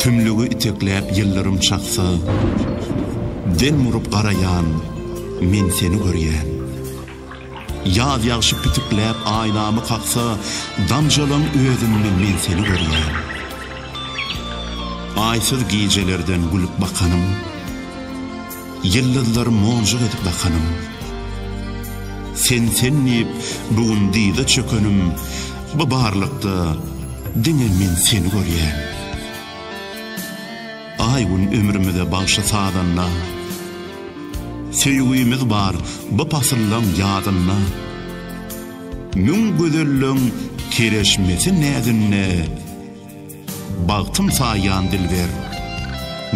tümlüğü itekläp yıllarım çaksa, den murup garayan, men seni görýän. Yaz ýagşyp pitikläp aýnamy kaksa, damjalan özümden men seni görýän. Aýsyz gijelerden gülüp bakanım, yıldızlar monjak edip bakanım. Sen sennip bugün diýde çökönüm, bu barlykda diňe men seni görýän. Ay gün ömrümde bağışa sadanna, sevgimiz bar bu pasırlan yadınna. Mün gözelliň kereşmesi nädinne, bagtym saýan dilber,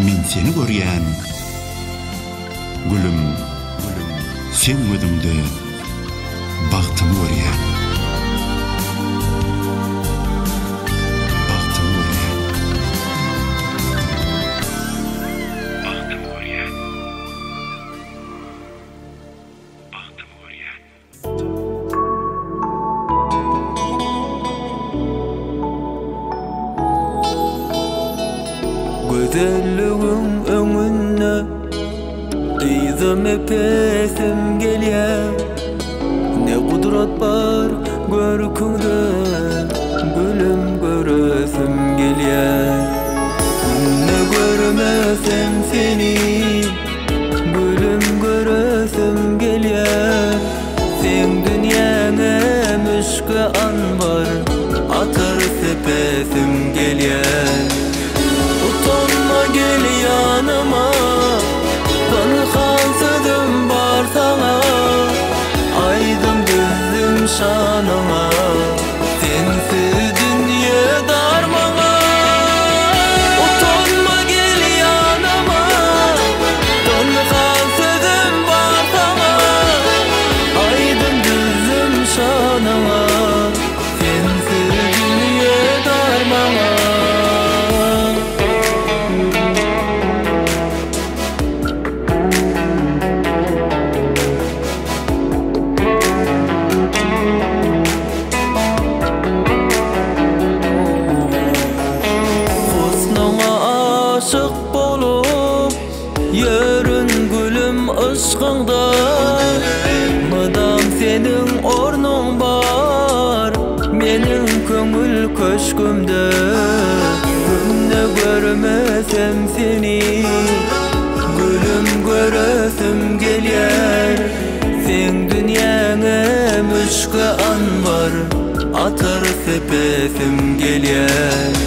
men seni görýän. Gülüm, sen gözümde bagtym görýän. Gözelliğin öňünde ýyzym epesim gelýär. Ne gudrat bar görküňde, gülüm göresim gelýär. Ne görmesem seni, gülüm göresim gelýär. Sen dünýäňe müşke anbar, atar sepesim gelýär. Utanma gel yanıma, tanıhansızım bar sana. Aydın gözüm şanıma, sensiz dünya darmana. Utanma gel yanıma, tanıhansızım bar sana. Aydın gözüm şanıma, sensiz dünya darmana. Aşık bolup yörün gülüm ışkıngda, mıdam senin ornun bar menin köngül köşkümde. Günde görmesem seni, gülüm göresim gelýär. Sen dünýäňe müşke anbar, atar sepesim gelýär.